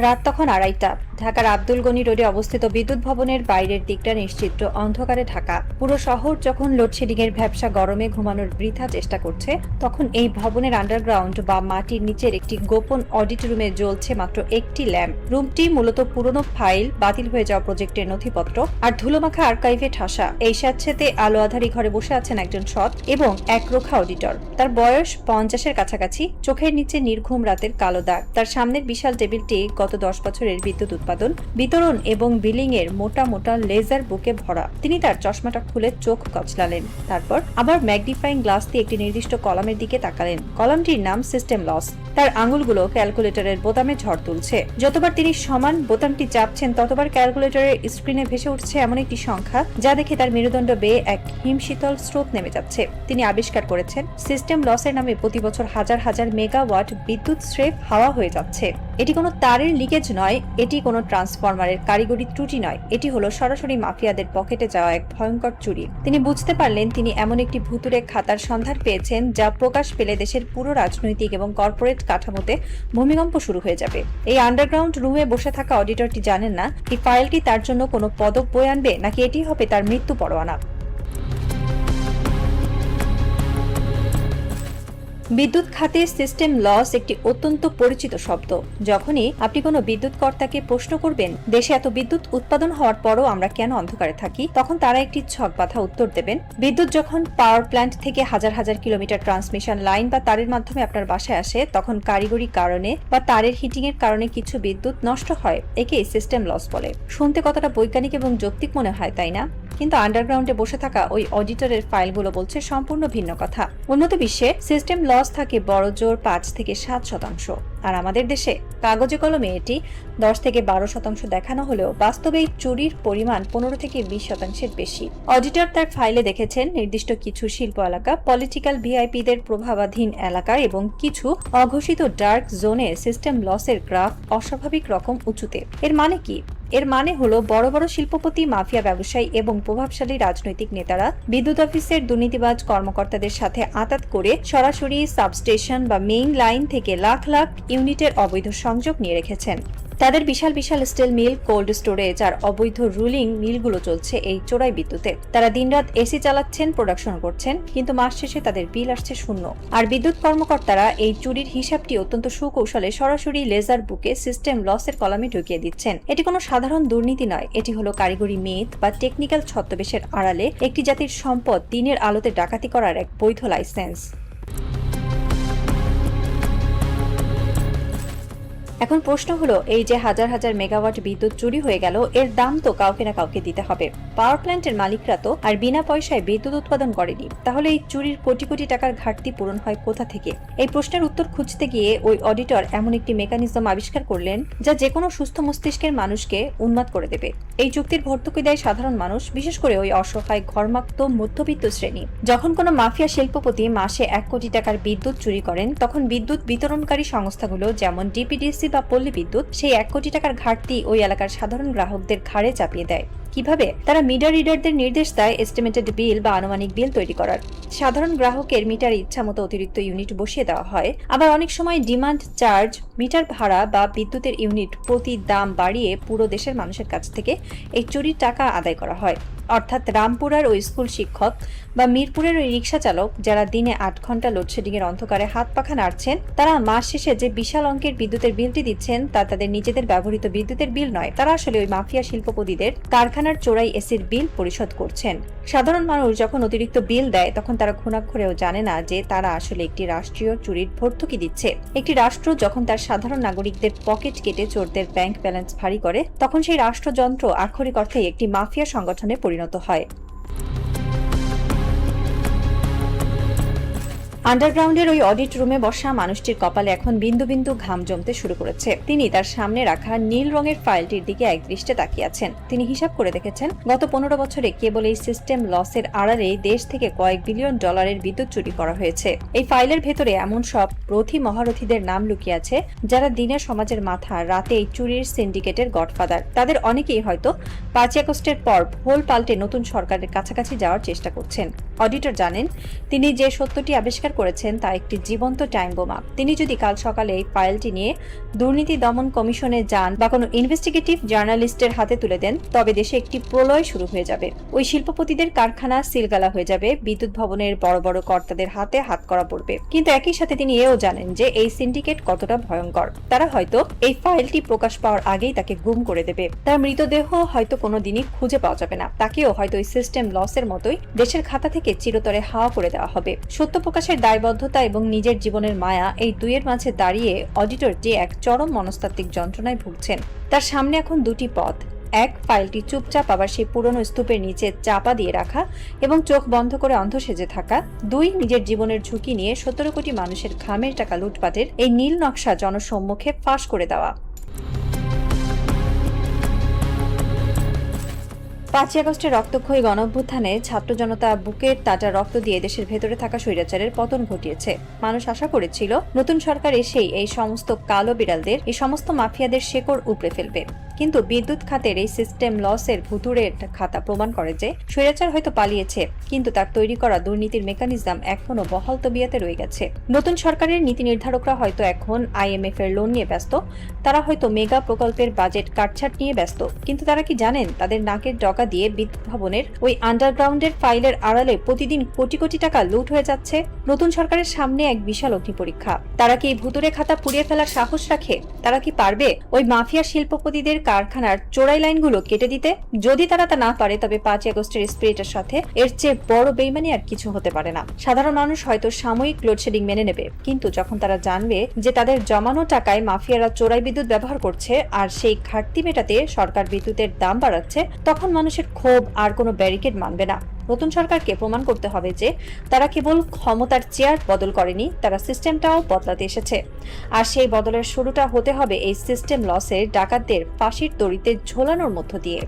রাত তখন 2:30টা। ঢাকার আব্দুল গনি রোডে অবস্থিত বিদ্যুৎ ভবনের বাইরের দিকটা নিশ্চিদ্র অন্ধকারে ঢাকা। পুরো শহর যখন লোডশেডিং এর ভ্যাপসা গরমে ঘুমানোর বৃথা চেষ্টা করছে, তখন এই ভবনের আন্ডারগ্রাউন্ড বা মাটির নিচের একটি গোপন অডিট রুমে জ্বলছে মাত্র একটি ল্যাম্প। রুমটি মূলত পুরনো ফাইল, বাতিল হয়ে যাওয়া প্রজেক্টের নথিপত্র আর ধুলোমাখা আর্কাইভে ঠাসা। এই স্যাঁতসেতে আলো আধারী ঘরে বসে আছেন একজন সৎ এবং একরোখা অডিটর। তার বয়স 50-এর কাছাকাছি, চোখের নিচে নির্ঘুম রাতের কালো দাগ। তার সামনের বিশাল টেবিলটি গত 10 বছরের বিদ্যুৎ উৎপাদন, বিতরণ এবং বিলিং এর মোটা মোটা লেজার বুকে ভরা। তিনি তার চশমাটা খুলে চোখ কচলালেন, তারপর আবার ম্যাগনিফাইং গ্লাস দিয়ে একটি নির্দিষ্ট কলামের দিকে তাকালেন। কলামটির নাম সিস্টেম লস। তার আঙুলগুলো ক্যালকুলেটরের বোতামে ঝড় তুলছে। যতবার তিনি সমান বোতামটি চাপছেন, ততবার ক্যালকুলেটরের স্ক্রিনে ভেসে উঠছে এমন একটি সংখ্যা যা দেখে তার মেরুদণ্ড বেয়ে এক হিমশীতল স্রোত নেমে যাচ্ছে। তিনি আবিষ্কার করেছেন, সিস্টেম লসের নামে প্রতি বছর হাজার হাজার মেগাওয়াট বিদ্যুৎ স্রেফ হাওয়া হয়ে যাচ্ছে। এটি কোনো তারের লিকেজ নয়, এটি কোনো ট্রান্সফরমারের কারিগরি ত্রুটি নয়, এটি হলো সরাসরি মাফিয়াদের পকেটে যাওয়া এক ভয়ঙ্কর চুরি। তিনি বুঝতে পারলেন তিনি এমন একটি ভুতুড়ে খাতার সন্ধান পেয়েছেন যা প্রকাশ পেলে দেশের পুরো রাজনৈতিক এবং কর্পোরেট কাঠামোতে ভূমিকম্প শুরু হয়ে যাবে। এই আন্ডারগ্রাউন্ড রুমে বসে থাকা অডিটরটি জানেন না এই ফাইলটি তার জন্য কোনো পদক বয়ে আনবে নাকি এটি হবে তার মৃত্যু পরোয়ানা। বিদ্যুৎ খাতে সিস্টেম লস একটি অত্যন্ত পরিচিত শব্দ। যখনই আপনি কোনো বিদ্যুৎ কর্তাকে প্রশ্ন করবেন দেশে এত বিদ্যুৎ উৎপাদন হওয়ার পরও আমরা কেন অন্ধকারে থাকি, তখন তারা একটি ছকবাঁধা উত্তর দেবেন। বিদ্যুৎ যখন পাওয়ার প্ল্যান্ট থেকে হাজার হাজার কিলোমিটার ট্রান্সমিশন লাইন বা তারের মাধ্যমে আপনার বাসায় আসে, তখন কারিগরি কারণে বা তারের হিটিং এর কারণে কিছু বিদ্যুৎ নষ্ট হয়। একে সিস্টেম লস বলে। শুনতে কতটা বৈজ্ঞানিক এবং যৌক্তিক মনে হয়, তাই না? কিন্তু আন্ডারগ্রাউন্ডে বসে থাকা ওই অডিটরের ফাইলগুলো বলছে সম্পূর্ণ ভিন্ন কথা। উন্নত বিশ্বে সিস্টেম লস থাকে বড় জোর 5 থেকে 7%, আর আমাদের দেশে কাগজে কলমে এটি 10 থেকে 12% দেখানো হলেও বাস্তবে এই চুরির পরিমাণ 15 থেকে 20%-এর বেশি। অডিটর তার ফাইলে দেখেছেন নির্দিষ্ট কিছু শিল্প এলাকা, পলিটিক্যাল ভিআইপিদের প্রভাবাধীন এলাকা এবং কিছু অঘোষিত ডার্ক জোনে সিস্টেম লসের গ্রাফ অস্বাভাবিক রকম উঁচুতে। এর মানে কি? এর মানে হলো বড় বড় শিল্পপতি, মাফিয়া ব্যবসায়ী এবং প্রভাবশালী রাজনৈতিক নেতারা বিদ্যুৎ অফিসের দুর্নীতিবাজ কর্মকর্তাদের সাথে আঁতাত করে সরাসরি সাবস্টেশন বা মেইন লাইন থেকে লাখ লাখ ইউনিটের অবৈধ সংযোগ নিয়ে রেখেছেন। তাদের বিশাল বিশাল স্টিল মিল, কোল্ড স্টোরেজ আর অবৈধ রুলিং মিলগুলো চলছে এই চোরাই বিদ্যুতে। তারা দিনরাত এসি চালাচ্ছেন, প্রোডাকশন করছেন, কিন্তু মাস শেষে তাদের বিল আসছে শূন্য। আর বিদ্যুৎ কর্মকর্তারা এই চুরির হিসাবটি অত্যন্ত সুকৌশলে সরাসরি লেজার বুকে সিস্টেম লসের কলামে ঢুকিয়ে দিচ্ছেন। এটি কোনো সাধারণ দুর্নীতি নয়, এটি হলো কারিগরি মেদ বা টেকনিক্যাল ছদ্মবেশের আড়ালে একটি জাতির সম্পদ দিনের আলোতে ডাকাতি করার এক বৈধ লাইসেন্স। এখন প্রশ্ন হলো, এই যে হাজার হাজার মেগাওয়াট বিদ্যুৎ চুরি হয়ে গেল, এর দাম তো কাউকে না কাউকে দিতে হবে। পাওয়ার প্ল্যান্টের মালিকরা তো আর বিনা পয়সায় বিদ্যুৎ উৎপাদন করেনি। তাহলে এই চুরির কোটি কোটি টাকার ঘাটতি পূরণ হয় কোথা থেকে? এই প্রশ্নের উত্তর খুঁজতে গিয়ে ওই অডিটর এমন একটি মেকানিজম আবিষ্কার করলেন যা যে কোনো সুস্থ মস্তিষ্কের মানুষকে উন্মাদ করে দেবে। এই চুক্তির ভর্তুকি দেয় সাধারণ মানুষ, বিশেষ করে ওই অসহায় ঘরমাক্ত মধ্যবিত্ত শ্রেণী। যখন কোনো মাফিয়া শিল্পপতি মাসে 1 কোটি টাকার বিদ্যুৎ চুরি করেন, তখন বিদ্যুৎ বিতরণকারী সংস্থাগুলো যেমন ডিপিডিসি বা পল্লী বিদ্যুৎ সেই 1 কোটি টাকার ঘাটতি ওই এলাকার সাধারণ গ্রাহকদের ঘাড়ে চাপিয়ে দেয়। কিভাবে? তারা মিটার রিডারদের নির্দেশ দেয় এস্টিমেটেড বিল বা আনুমানিক বিল তৈরি করার। সাধারণ গ্রাহকের মিটারে ইচ্ছামতো অতিরিক্ত ইউনিট বসিয়ে দেওয়া হয়। আবার অনেক সময় ডিমান্ড চার্জ, মিটার ভাড়া বা বিদ্যুতের ইউনিট প্রতি দাম বাড়িয়ে পুরো দেশের মানুষের কাছ থেকে এই চুরির টাকা আদায় করা হয়। অর্থাৎ রামপুরার ওই স্কুল শিক্ষক বা মিরপুরের ওই রিক্সা চালক যারা দিনে 8 ঘন্টা লোডশেডিং এর অন্ধকারে হাত পাখা নাড়ছেন, তারা মাস শেষে যে বিশাল অঙ্কের বিদ্যুতের বিলটি দিচ্ছেন তা তাদের নিজেদের ব্যবহৃত বিদ্যুতের বিল নয়। তারা আসলে ওই মাফিয়া শিল্পপতিদের কারখানার চোরাই এসির বিল পরিশোধ করছেন। সাধারণ মানুষ যখন অতিরিক্ত বিল দেয়, তখন তারা ঘুণাক্ষরেও জানে না যে তারা আসলে একটি রাষ্ট্রীয় চুরির ভর্তুকি দিচ্ছে। একটি রাষ্ট্র যখন তার সাধারণ নাগরিকদের পকেট কেটে চোরদের ব্যাংক ব্যালেন্স ভারী করে, তখন সেই রাষ্ট্রযন্ত্র আক্ষরিক অর্থে একটি মাফিয়া সংগঠনে পরিণত হয়। আন্ডারগ্রাউন্ডের ওই অডিট রুমে বসা মানুষটির কপালে এখন বিন্দু বিন্দু ঘাম জমতে শুরু করেছে। তিনি তার সামনে রাখা নীল রঙের ফাইলটির দিকে একদৃষ্টে তাকিয়ে আছেন। তিনি হিসাব করে দেখেছেন গত 15 বছরে কেবল এই সিস্টেম লসের আড়ালে দেশ থেকে কয়েক বিলিয়ন ডলারের বিদ্যুৎ চুরি করা হয়েছে। এই ফাইলের ভেতরে এমন সব রথী মহারথীদের নাম লুকিয়ে আছে যারা দিনের সমাজের মাথা, রাতে এই চুরির সিন্ডিকেটের গডফাদার। তাদের অনেকেই হয়তো 5 আগস্টের পর ভোল পাল্টে নতুন সরকারের কাছাকাছি যাওয়ার চেষ্টা করছেন। অডিটর জানেন তিনি যে সত্যটি আবিষ্কার করেছেন তা একটি জীবন্ত টাইম বোমা। তিনি যদি কাল সকালে এই ফাইলটি নিয়ে দুর্নীতি দমন কমিশনে যান বা কোনো ইনভেস্টিগেটিভ জার্নালিস্টের হাতে তুলে দেন, তবে দেশে একটি প্রলয় শুরু হয়ে যাবে। ওই শিল্পপতিদের কারখানা সিলগালা হয়ে যাবে, বিদ্যুৎ ভবনের বড় বড় কর্তাদের হাতে হাত করা পড়বে। কিন্তু একই সাথে তিনি এও জানেন যে এই সিন্ডিকেট কতটা ভয়ঙ্কর। তারা হয়তো এই ফাইলটি প্রকাশ পাওয়ার আগেই তাকে গুম করে দেবে। তার মৃতদেহ হয়তো কোনোদিনই খুঁজে পাওয়া যাবে না। তাকেও হয়তো ওই সিস্টেম লসের মতোই দেশের খাতা থেকে চিরতরে হাওয়া করে দেওয়া হবে। সত্য প্রকাশের দায়বদ্ধতা এবং নিজের জীবনের মায়া, এই দুইয়ের মাঝে দাঁড়িয়ে অডিটর যে এক চরম মনস্তাত্ত্বিক যন্ত্রণায় ভুগছেন। তার সামনে এখন দুটি পথ, এক, ফাইলটি চুপচাপ আবার সেই পুরনো স্তূপের নিচে চাপা দিয়ে রাখা এবং চোখ বন্ধ করে অন্ধ সেজে থাকা, দুই, নিজের জীবনের ঝুঁকি নিয়ে 17 কোটি মানুষের ঘামের টাকা লুটপাটের এই নীল নকশা জনসম্মুখে ফাঁস করে দেওয়া। 5 আগস্টের রক্তক্ষয়ী গণঅভ্যুত্থানে ছাত্র জনতা বুকের তাজা রক্ত দিয়ে দেশের ভেতরে থাকা স্বৈরাচারের পতন ঘটিয়েছে। মানুষ আশা করেছিল নতুন সরকার এসেই এই সমস্ত কালো বিড়ালদের, এই সমস্ত মাফিয়াদের শেকড় উপড়ে ফেলবে। কিন্তু বিদ্যুৎ খাতের এই সিস্টেম লসের ভুতুড়ের খাতা প্রমাণ করে যে স্বৈরাচার হয়তো পালিয়েছে, কিন্তু তার তৈরি করা দুর্নীতির মেকানিজম এখনো বহাল তবিয়াতে রয়ে গেছে। নতুন সরকারের নীতি নির্ধারকরা হয়তো এখন IMF এর লোন নিয়ে ব্যস্ত, তারা হয়তো মেগা প্রকল্পের বাজেট কাটছাট নিয়ে ব্যস্ত, কিন্তু তারা কি জানেন তাদের নাকের ডগা দিয়ে বিদ্যুৎ ভবনের ওই আন্ডারগ্রাউন্ডের ফাইলের আড়ালে প্রতিদিন কোটি কোটি টাকা লুট হয়ে যাচ্ছে? নতুন সরকারের সামনে এক বিশাল অগ্নি পরীক্ষা। তারা কি এই ভুতুড়ে খাতা পুড়িয়ে ফেলার সাহস রাখে? তারা কি পারবে ওই মাফিয়া শিল্পপতিদের কারখানার চোরাই লাইনগুলো কেটে দিতে? যদি তারা তা না পারে, তবে 5 আগস্টের স্পিরিটের সাথে এর চেয়ে বড় বেইমানি আর কিছু হতে পারে না। সাধারণ মানুষ হয়তো সাময়িক লোডশেডিং মেনে নেবে, কিন্তু যখন তারা জানবে যে তাদের জমানো টাকায় মাফিয়ারা চোরাই বিদ্যুৎ ব্যবহার করছে আর সেই ঘাটতি মেটাতে সরকার বিদ্যুতের দাম বাড়াচ্ছে, তখন মানুষের ক্ষোভ আর কোনো ব্যারিকেড মানবে না। নতুন সরকারকে প্রমাণ করতে হবে যে তারা কেবল ক্ষমতার চেয়ার বদল করেনি, তারা সিস্টেমটাও বদলাতে এসেছে। আর সেই বদলের শুরুটা হতে হবে এই সিস্টেম লসের ডাকাতদের ফাঁসির দড়িতে ঝোলানোর মধ্য দিয়ে।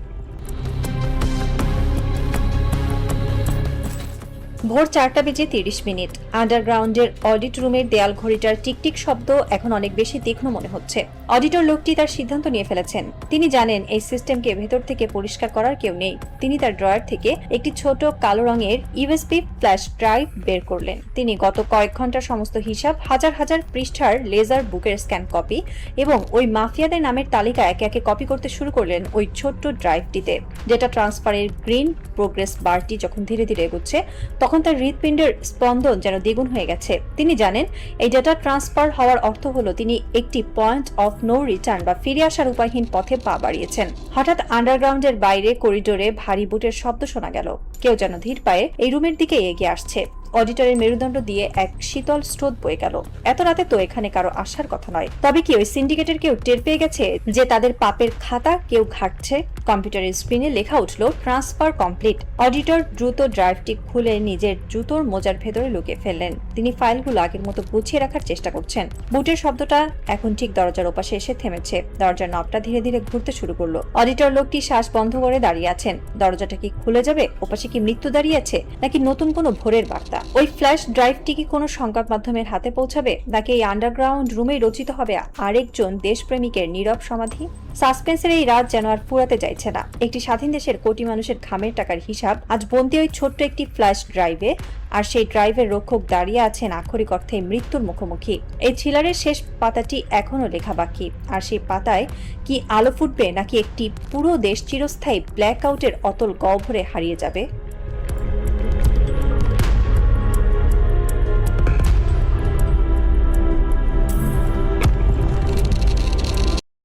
ভোর 4:30 আন্ডারগ্রাউন্ডের অডিট রুমের দেয়াল ঘড়িটার টিকটিক শব্দ এখন অনেক বেশি তীক্ষ্ণ মনে হচ্ছে। অডিটর লোকটি তার সিদ্ধান্ত নিয়ে ফেলেছেন। তিনি জানেন এই সিস্টেমকে ভেতর থেকে পরিষ্কার করার কেউ নেই। তিনি তার ড্রয়ার থেকে একটি ছোট কালো রঙের USB ফ্ল্যাশ ড্রাইভ বের করলেন। তিনি গত কয়েক ঘন্টার সমস্ত হিসাব, হাজার হাজার পৃষ্ঠার লেজার বুকের স্ক্যান কপি এবং ওই মাফিয়াদের নামের তালিকা একে একে কপি করতে শুরু করলেন ওই ছোট্ট ড্রাইভটিতে। ডেটা ট্রান্সফারের গ্রিন প্রোগ্রেস বারটি যখন ধীরে ধীরে এগোচ্ছে, তখন তার হৃৎপিণ্ডের স্পন্দন যেন দ্বিগুণ হয়ে গেছে। তিনি জানেন এই ডেটা ট্রান্সফার হওয়ার অর্থ হলো তিনি একটি পয়েন্ট অফ নো রিটার্ন বা ফিরে আসার উপায়হীন পথে পা বাড়িয়েছেন। হঠাৎ আন্ডারগ্রাউন্ডের বাইরে করিডোরে ভারী বুটের শব্দ শোনা গেল। কেউ যেন ধীর পায়ে এই রুমের দিকে এগিয়ে আসছে। অডিটরের মেরুদণ্ড দিয়ে এক শীতল স্রোত বয়ে গেল। এত রাতে তো এখানে কারো আসার কথা নয়। তবে কি ওই সিন্ডিকেটের কেউ টের পেয়ে গেছে যে তাদের পাপের খাতা কেউ ঘাটছে? কম্পিউটারের স্ক্রিনে লেখা উঠল ট্রান্সফার কমপ্লিট। অডিটর দ্রুত ড্রাইভটি খুলে নিজের জুতোর মোজার ভেতরে লুকিয়ে ফেললেন। তিনি ফাইলগুলো আগের মতো গুছিয়ে রাখার চেষ্টা করছেন। বুটের শব্দটা এখন ঠিক দরজার ওপাশে এসে থেমেছে। দরজার নবটা ধীরে ধীরে ঘুরতে শুরু করলো। অডিটর লোকটি শ্বাস বন্ধ করে দাঁড়িয়ে আছেন। দরজাটা কি খুলে যাবে? ওপাশে কি মৃত্যু দাঁড়িয়ে আছে, নাকি নতুন কোনো ভোরের বার্তা? ওই ফ্ল্যাশ ড্রাইভটি কি কোনো সংবাদ মাধ্যমের হাতে পৌঁছাবে, নাকি এই আন্ডারগ্রাউন্ড রুমে রচিত হবে আরেকজন দেশপ্রেমিকের নীরব সমাধি? সাসপেন্সের এই রাত যেন আর ফুরাতে চাইছে না। একটি স্বাধীন দেশের কোটি মানুষের ঘামের টাকার হিসাব আজ বন্দি ওই ছোট্ট একটি ফ্ল্যাশ ড্রাইভে, আর সেই ড্রাইভের রক্ষক দাঁড়িয়ে আছেন আক্ষরিক অর্থে মৃত্যুর মুখোমুখি। এই থ্রিলারের শেষ পাতাটি এখনো লেখা বাকি, আর সেই পাতায় কি আলো ফুটবে, নাকি একটি পুরো দেশ চিরস্থায়ী ব্ল্যাক আউটের অতল গহ্বরে হারিয়ে যাবে?